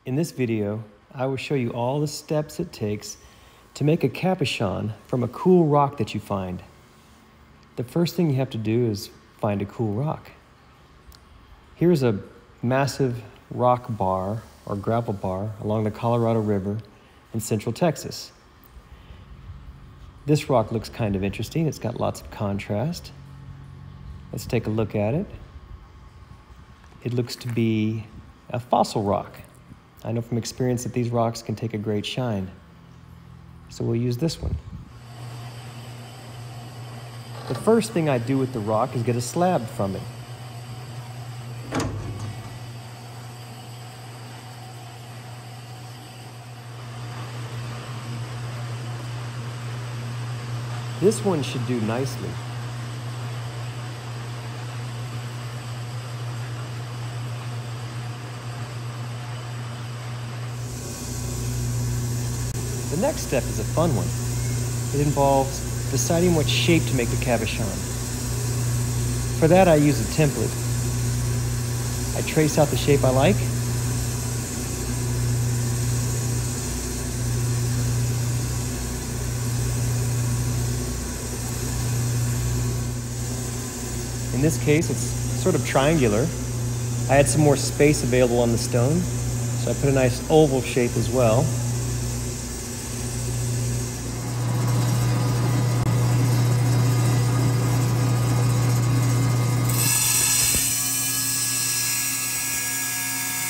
In this video, I will show you all the steps it takes to make a cabochon from a cool rock that you find. The first thing you have to do is find a cool rock. Here's a massive rock bar or gravel bar along the Colorado River in central Texas. This rock looks kind of interesting. It's got lots of contrast. Let's take a look at it. It looks to be a fossil rock. I know from experience that these rocks can take a great shine. So we'll use this one. The first thing I do with the rock is get a slab from it. This one should do nicely. The next step is a fun one. It involves deciding what shape to make the cabochon. For that, I use a template. I trace out the shape I like. In this case, it's sort of triangular. I had some more space available on the stone, so I put a nice oval shape as well.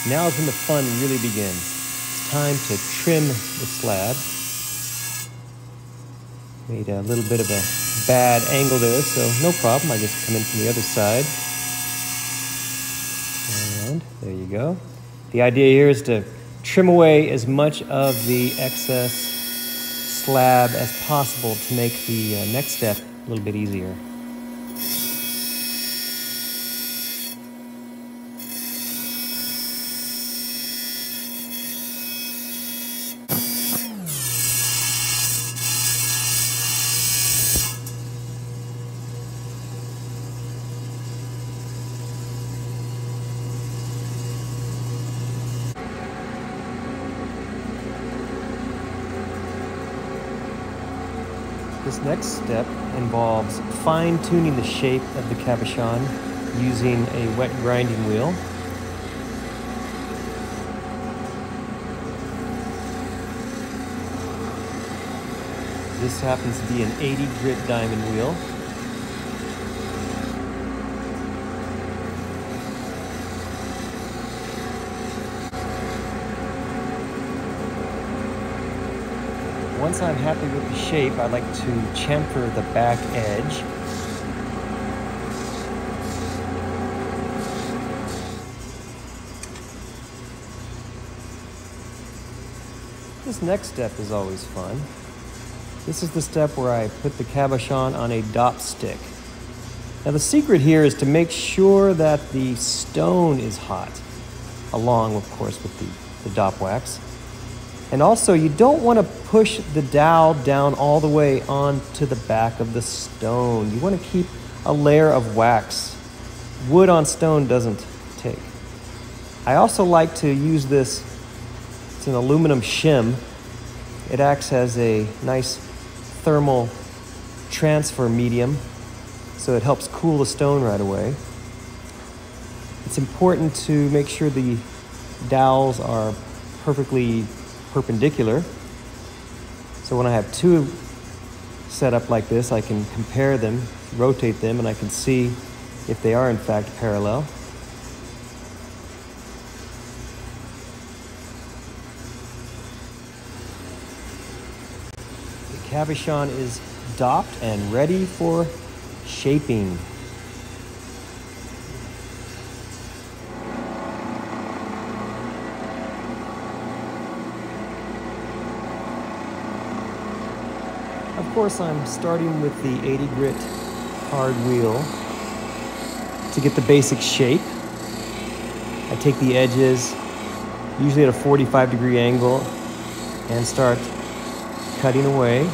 Now is when the fun really begins. It's time to trim the slab. Made a little bit of a bad angle there, so no problem. I just come in from the other side. And there you go. The idea here is to trim away as much of the excess slab as possible to make the next step a little bit easier. This next step involves fine-tuning the shape of the cabochon using a wet grinding wheel. This happens to be an 80 grit diamond wheel. Once I'm happy with the shape, I like to chamfer the back edge. This next step is always fun. This is the step where I put the cabochon on a Dop Stick. Now the secret here is to make sure that the stone is hot, along of course with the Dop wax. And also, you don't want to push the dowel down all the way onto the back of the stone. You want to keep a layer of wax. Wood on stone doesn't take. I also like to use this, it's an aluminum shim. It acts as a nice thermal transfer medium, so it helps cool the stone right away. It's important to make sure the dowels are perfectly perpendicular. So when I have two set up like this, I can compare them, rotate them, and I can see if they are in fact parallel. The cabochon is dopped and ready for shaping. Of course, I'm starting with the 80 grit hard wheel to get the basic shape. I take the edges, usually at a 45-degree angle, and start cutting away.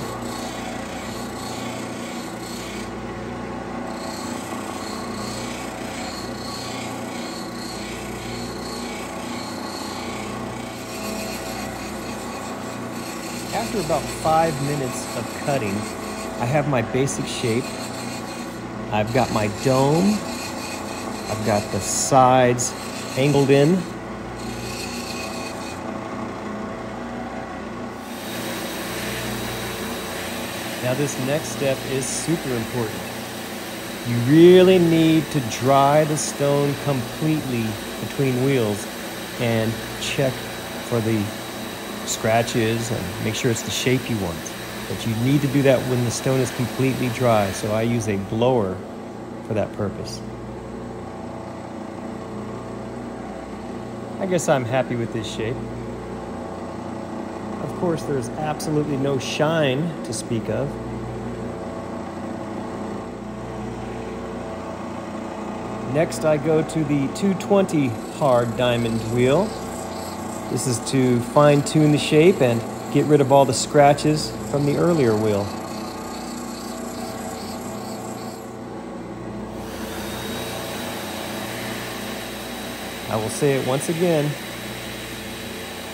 after about 5 minutes of cutting, I have my basic shape. I've got my dome. I've got the sides angled in. Now this next step is super important. You really need to dry the stone completely between wheels and check for the scratches and make sure it's the shape you want. But you need to do that when the stone is completely dry, so I use a blower for that purpose. I guess I'm happy with this shape. Of course, there's absolutely no shine to speak of. Next, I go to the 220 hard diamond wheel. This is to fine-tune the shape and get rid of all the scratches from the earlier wheel. I will say it once again.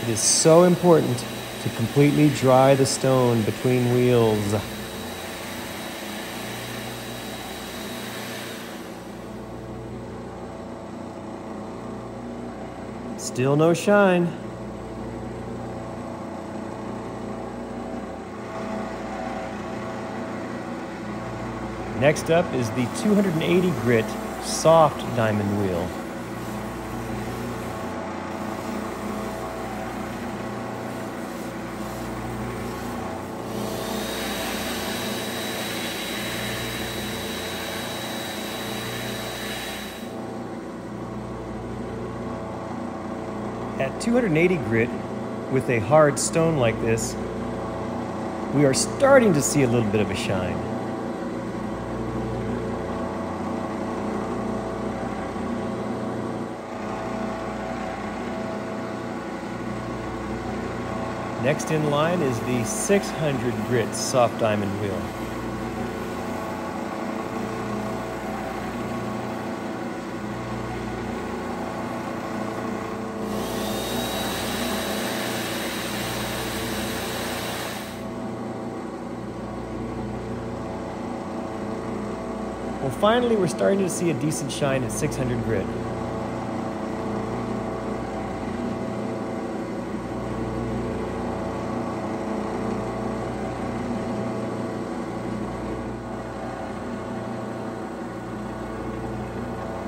It is so important to completely dry the stone between wheels. Still no shine. Next up is the 280 grit soft diamond wheel. At 280 grit, with a hard stone like this, we are starting to see a little bit of a shine. Next in line is the 600 grit soft diamond wheel. Well, finally, we're starting to see a decent shine at 600 grit.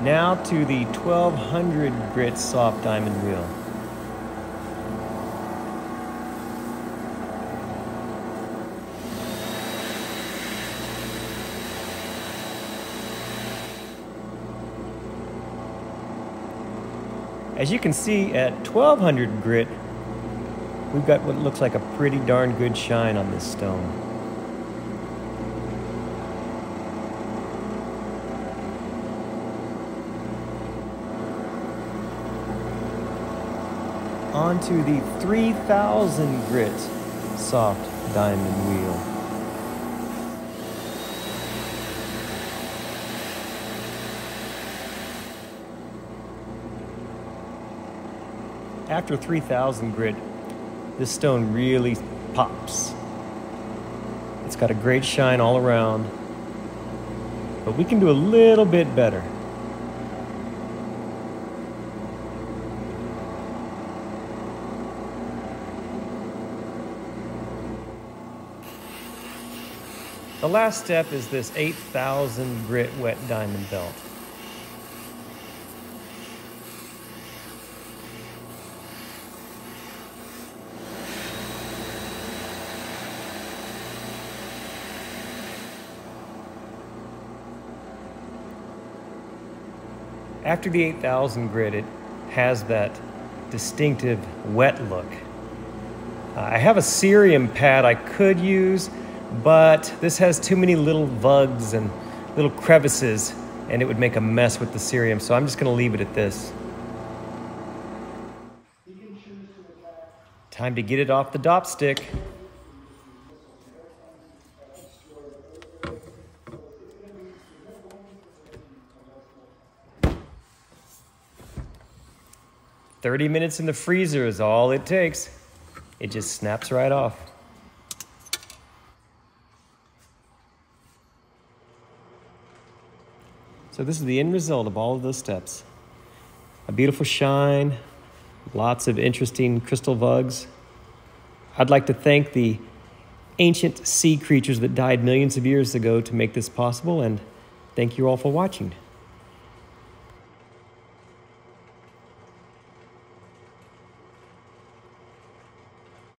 Now to the 1200 grit soft diamond wheel. As you can see, at 1200 grit, we've got what looks like a pretty darn good shine on this stone. On to the 3000 grit soft diamond wheel. After 3000 grit, this stone really pops. It's got a great shine all around, but we can do a little bit better. The last step is this 8000 grit wet diamond belt. After the 8000 grit, it has that distinctive wet look. I have a cerium pad I could use, but this has too many little vugs and little crevices, and it would make a mess with the cerium, so I'm just going to leave it at this. Time to get it off the Dop Stick. "30 minutes in the freezer is all it takes. It just snaps right off." So this is the end result of all of those steps. A beautiful shine, lots of interesting crystal vugs. I'd like to thank the ancient sea creatures that died millions of years ago to make this possible, and thank you all for watching.